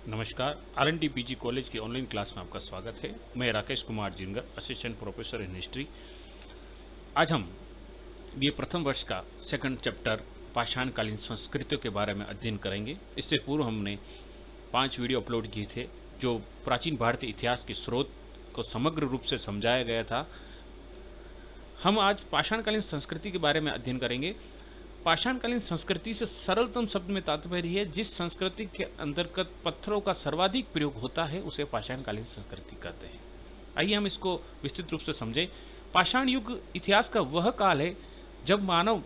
नमस्कार। आर.एन.टी PG college की online class में आपका स्वागत है। मैं Rakesh Kumar Jingar, assistant professor in history. आज हम ये प्रथम वर्ष का सेकंड चैप्टर पाषाणकालीन संस्कृतियों के बारे में अध्ययन करेंगे। इससे पूर्व हमने 5 वीडियो अपलोड किए थे जो प्राचीन भारतीय इतिहास के स्रोत को समग्र रूप से समझाया गया था। हम आज पाषाणकालीन संस्कृति के बारे में अध्ययन करेंगे। पाषाणकालीन संस्कृति से सरलतम शब्द में तात्पर्य है जिस संस्कृति के अंतर्गत पत्थरों का सर्वाधिक प्रयोग होता है उसे पाषाणकालीन संस्कृति कहते हैं। आइए हम इसको विस्तृत रूप से समझें। पाषाण युग इतिहास का वह काल है जब मानव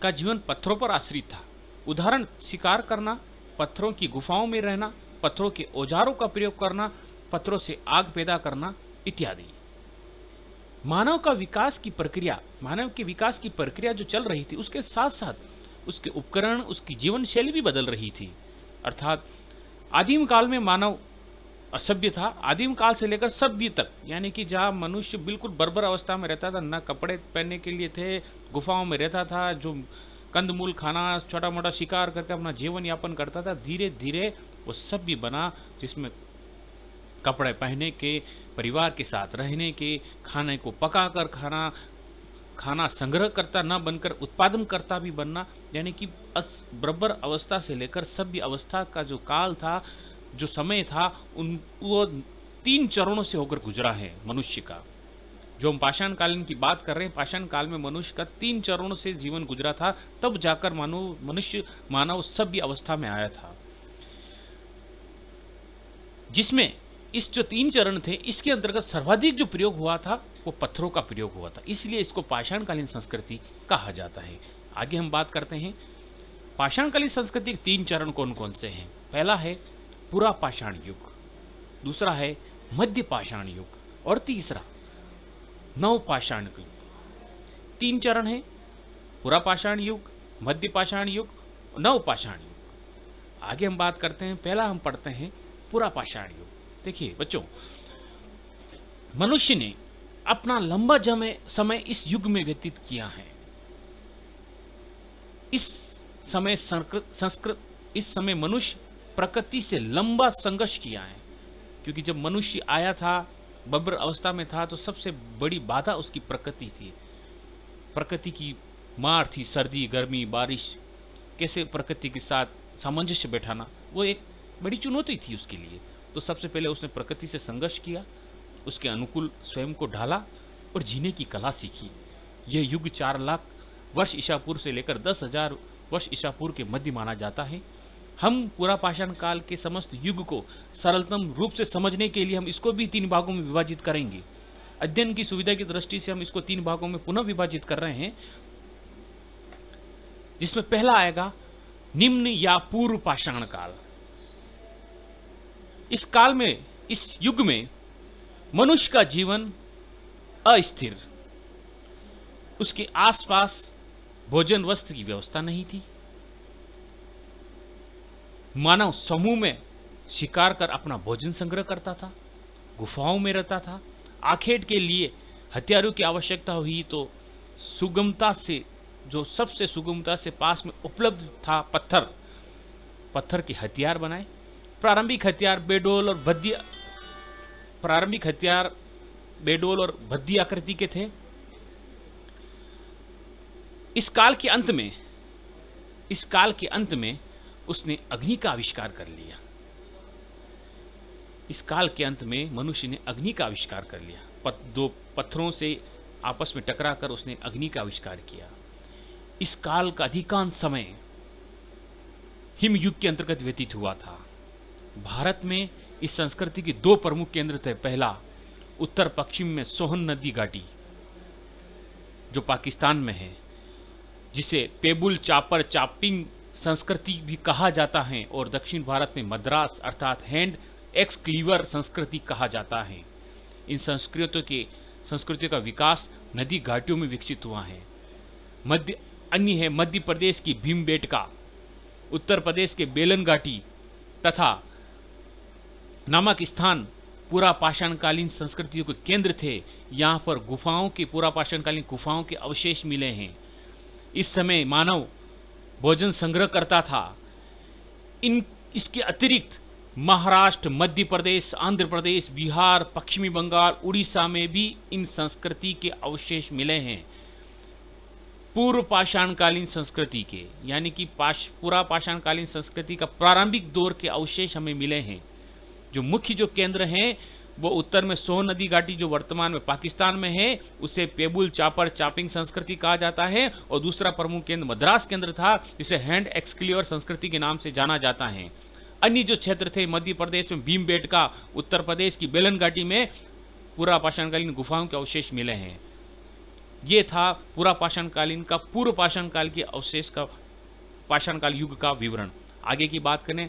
का जीवन पत्थरों पर आश्रित था। उदाहरण, शिकार करना, पत्थरों की गुफाओं में रहना, पत्थरों के औजारों का प्रयोग करना, पत्थरों से आग पैदा करना इत्यादि। मानव के विकास की प्रक्रिया जो चल रही थी उसके साथ साथ उसके उपकरण, उसकी जीवन शैली भी बदल रही थी। अर्थात आदिम काल में मानव असभ्य था। आदिम काल से लेकर सभ्य तक, यानी कि जहाँ मनुष्य बिल्कुल बर्बर अवस्था में रहता था, ना कपड़े पहनने के लिए थे, गुफाओं में रहता था, जो कंदमूल खाना, छोटा मोटा शिकार करके अपना जीवन यापन करता था, धीरे धीरे वो सभ्य बना जिसमें कपड़े पहनने के, परिवार के साथ रहने के, खाने को पका कर खाना संग्रह करता न बनकर उत्पादन करता भी बनना, यानी कि बराबर अवस्था से लेकर सभ्य अवस्था का जो काल था, जो समय था, वो 3 चरणों से होकर गुजरा है मनुष्य का। जो हम पाषाण कालीन की बात कर रहे हैं, पाषाण काल में मनुष्य का 3 चरणों से जीवन गुजरा था, तब जाकर मानव सभ्य अवस्था में आया था। जिसमें इस जो 3 चरण थे, इसके अंतर्गत सर्वाधिक जो प्रयोग हुआ था वो पत्थरों का प्रयोग हुआ था, इसलिए इसको पाषाणकालीन संस्कृति कहा जाता है। आगे हम बात करते हैं पाषाणकालीन संस्कृति के 3 चरण कौन कौन से हैं। पहला है पुरा पाषाण युग, दूसरा है मध्य पाषाण युग और तीसरा नव पाषाण युग। 3 चरण है, पुरा पाषाण युग, मध्य पाषाण युग, नव पाषाण युग। आगे हम बात करते हैं, पहला हम पढ़ते हैं पुरा पाषाण युग। देखिए बच्चों, मनुष्य ने अपना लंबा समय इस युग में व्यतीत किया है। इस समय मनुष्य प्रकृति से लंबा संघर्ष किया है, क्योंकि जब मनुष्य आया था, बब्र अवस्था में था, तो सबसे बड़ी बाधा उसकी प्रकृति थी। प्रकृति की मार थी, सर्दी, गर्मी, बारिश, कैसे प्रकृति के साथ सामंजस्य बैठाना, वो एक बड़ी चुनौती थी उसके लिए। तो सबसे पहले उसने प्रकृति से संघर्ष किया, उसके अनुकूल स्वयं को ढाला और जीने की कला सीखी। यह युग 4 लाख वर्ष ईसा पूर्व से लेकर 10,000 वर्ष ईसा पूर्व के मध्य माना जाता है। हम पूरा पाषाण काल के समस्त युग को सरलतम रूप से समझने के लिए हम इसको भी 3 भागों में विभाजित करेंगे। अध्ययन की सुविधा की दृष्टि से हम इसको 3 भागों में पुनः विभाजित कर रहे हैं, जिसमें पहला आएगा निम्न या पूर्व पाषाण काल। इस काल में, इस युग में मनुष्य का जीवन अस्थिर, उसके आसपास भोजन वस्त्र की व्यवस्था नहीं थी। मानव समूह में शिकार कर अपना भोजन संग्रह करता था, गुफाओं में रहता था। आखेट के लिए हथियारों की आवश्यकता हुई तो सबसे सुगमता से पास में उपलब्ध था पत्थर के हथियार बनाए। प्रारंभिक हथियार बेडोल और भद्दी आकृति के थे। इस काल के अंत में उसने अग्नि का आविष्कार कर लिया। इस काल के अंत में मनुष्य ने अग्नि का आविष्कार कर लिया। 2 पत्थरों से आपस में टकराकर उसने अग्नि का आविष्कार किया। इस काल का अधिकांश समय हिम युग के अंतर्गत व्यतीत हुआ था। भारत में इस संस्कृति के 2 प्रमुख केंद्र थे। पहला, उत्तर पश्चिम में सोहन नदी घाटी जो पाकिस्तान में है, जिसे पेबुल चापर चापिंग संस्कृति भी कहा जाता है, और दक्षिण भारत में मद्रास अर्थात हैंड एक्स क्लीवर संस्कृति कहा जाता है। इन संस्कृतियों का विकास नदी घाटियों में विकसित हुआ है। मध्य प्रदेश की भीमबेटका, उत्तर प्रदेश के बेलन घाटी तथा नामक स्थान पूरा पाषाणकालीन संस्कृतियों के केंद्र थे। यहाँ पर पूरा पाषाणकालीन गुफाओं के अवशेष मिले हैं। इस समय मानव भोजन संग्रह करता था। इसके अतिरिक्त महाराष्ट्र, मध्य प्रदेश, आंध्र प्रदेश, बिहार, पश्चिमी बंगाल, उड़ीसा में भी इन संस्कृति के अवशेष मिले हैं। पूर्व पाषाणकालीन संस्कृति के, यानी कि पूरा पाषाणकालीन संस्कृति का प्रारंभिक दौर के अवशेष हमें मिले हैं। जो मुख्य जो केंद्र हैं वो उत्तर में सोन नदी घाटी जो वर्तमान में पाकिस्तान में है, उसे पेबुल चापर चापिंग संस्कृति कहा जाता है, और दूसरा प्रमुख केंद्र मद्रास केंद्र था, जिसे हैंड एक्सक्लीवर संस्कृति के नाम से जाना जाता है। अन्य जो क्षेत्र थे मध्य प्रदेश में भीमबेटका, उत्तर प्रदेश की बेलन घाटी में पूरा पाषाणकालीन गुफाओं के अवशेष मिले हैं। ये था पूरा पाषाणकालीन का, पूर्व पाषाण काल के अवशेष का, पाषाणकाल युग का विवरण। आगे की बात करें,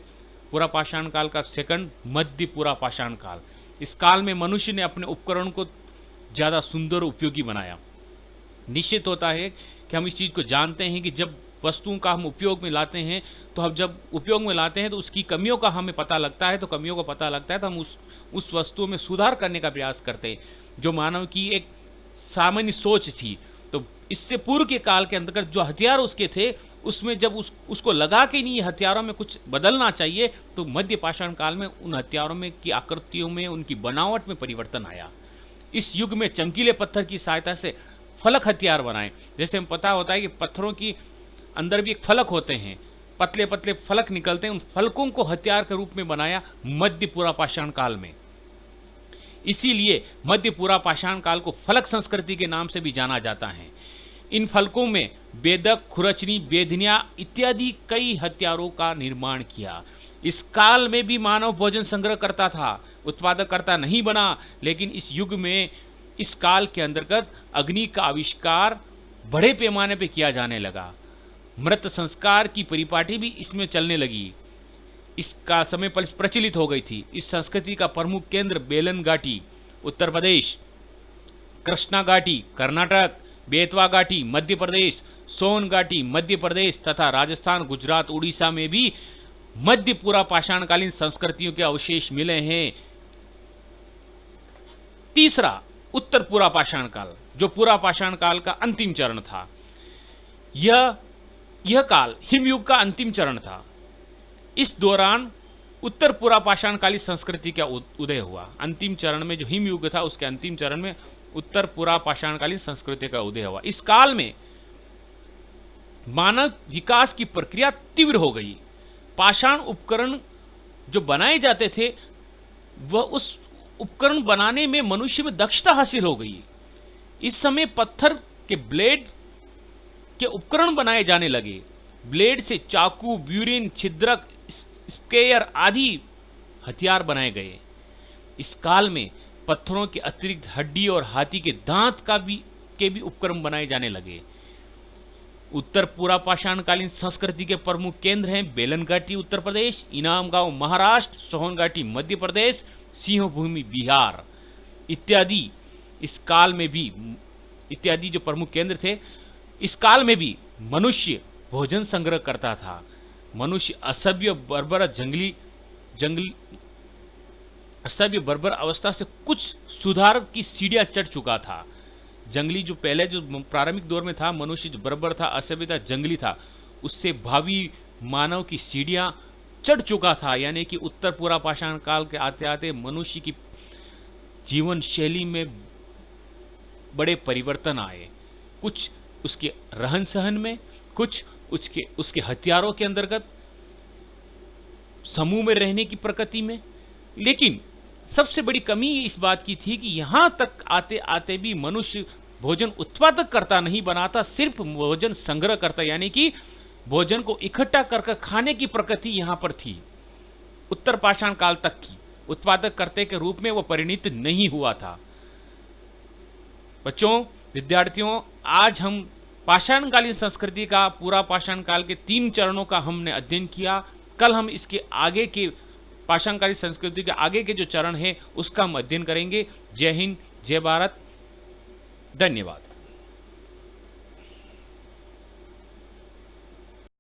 पूरा पाषाण काल का सेकंड मध्य पूरा पाषाण काल। इस काल में मनुष्य ने अपने उपकरण को ज्यादा सुंदर और उपयोगी बनाया। निश्चित होता है कि हम इस चीज को जानते हैं कि जब वस्तुओं का हम उपयोग में लाते हैं, तो हम जब उपयोग में लाते हैं तो उसकी कमियों का हमें पता लगता है, तो कमियों का पता लगता है तो हम उस वस्तु में सुधार करने का प्रयास करते हैं, जो मानव की एक सामान्य सोच थी। तो इससे पूर्व के काल के अंतर्गत जो हथियार उसके थे, उसमें जब उसको लगा कि नहीं हथियारों में कुछ बदलना चाहिए, तो मध्य पाषाण काल में उन हथियारों में की आकृतियों में, उनकी बनावट में परिवर्तन आया। इस युग में चमकीले पत्थर की सहायता से फलक हथियार बनाए। जैसे हमें पता होता है कि पत्थरों की अंदर भी एक फलक होते हैं, पतले पतले फलक निकलते हैं, उन फलकों को हथियार के रूप में बनाया मध्य पूरा पाषाण काल में। इसीलिए मध्य पूरा पाषाण काल को फलक संस्कृति के नाम से भी जाना जाता है। इन फलकों में बेदक, खुरचनी, बेधनिया इत्यादि कई हथियारों का निर्माण किया। इस काल में भी मानव भोजन संग्रह करता था, उत्पादक करता नहीं बना। लेकिन इस युग में, इस काल के अंतर्गत अग्नि का आविष्कार बड़े पैमाने पर किया जाने लगा। मृत संस्कार की परिपाटी भी इसमें चलने लगी। इसका समय प्रचलित हो गई थी। इस संस्कृति का प्रमुख केंद्र बेलन घाटी उत्तर प्रदेश, कृष्णा घाटी कर्नाटक, बेतवा घाटी मध्य प्रदेश, सोन घाटी मध्य प्रदेश तथा राजस्थान, गुजरात, उड़ीसा में भी मध्य पूरा पाषाणकालीन संस्कृतियों के अवशेष मिले हैं। तीसरा, उत्तर पूरा पाषाण काल, जो पूरा पाषाण काल का अंतिम चरण था। यह काल हिमयुग का अंतिम चरण था। इस दौरान उत्तर पूरा पाषाणकालीन संस्कृति का उदय हुआ। अंतिम चरण में जो हिमयुग था, उसके अंतिम चरण में उत्तर पूरा पाषाणकालीन संस्कृति का उदय हुआ। इस काल में मानव विकास की प्रक्रिया तीव्र हो गई। पाषाण उपकरण जो बनाए जाते थे, वह उस उपकरण बनाने में मनुष्य में दक्षता हासिल हो गई। इस समय पत्थर के ब्लेड के उपकरण बनाए जाने लगे। ब्लेड से चाकू, ब्यूरिन, छिद्रक, स्पेयर आदि हथियार बनाए गए। इस काल में पत्थरों के अतिरिक्त हड्डी और हाथी के दांत के भी उपकरण बनाए जाने लगे। उत्तर पूरा पाषाणकालीन संस्कृति के प्रमुख केंद्र हैं बेलन घाटी उत्तर प्रदेश, इनाम गांव महाराष्ट्र, सोहन घाटी मध्य प्रदेश, सिंहभूमि बिहार इत्यादि। इस काल में भी इत्यादि जो प्रमुख केंद्र थे, इस काल में भी मनुष्य भोजन संग्रह करता था। मनुष्य असभ्य बर्बर अवस्था से कुछ सुधार की सीढ़ियां चढ़ चुका था। जंगली जो पहले जो प्रारंभिक दौर में था, मनुष्य जो बर्बर था, असभ्य था, जंगली था, उससे भावी मानव की सीढ़ियां चढ़ चुका था। यानी कि उत्तर पूरा पाषाण काल के आते आते मनुष्य की जीवन शैली में बड़े परिवर्तन आए। कुछ उसके रहन सहन में, कुछ उसके हथियारों के अंतर्गत, समूह में रहने की प्रकृति में। लेकिन सबसे बड़ी कमी इस बात की थी कि यहां तक आते आते भी मनुष्य भोजन उत्पादक करता नहीं बनाता, सिर्फ भोजन संग्रह करता, यानी कि भोजन को इकट्ठा करके खाने की प्रकृति यहां पर थी। उत्तर पाषाण काल तक की उत्पादक करते के रूप में वो परिणित नहीं हुआ था। बच्चों, विद्यार्थियों, आज हम पाषाणकालीन संस्कृति का पूरा पाषाण काल के 3 चरणों का हमने अध्ययन किया। कल हम इसके आगे के पाषाणकालीन संस्कृति के आगे के जो चरण है उसका हम अध्ययन करेंगे। जय हिंद, जय भारत, धन्यवाद।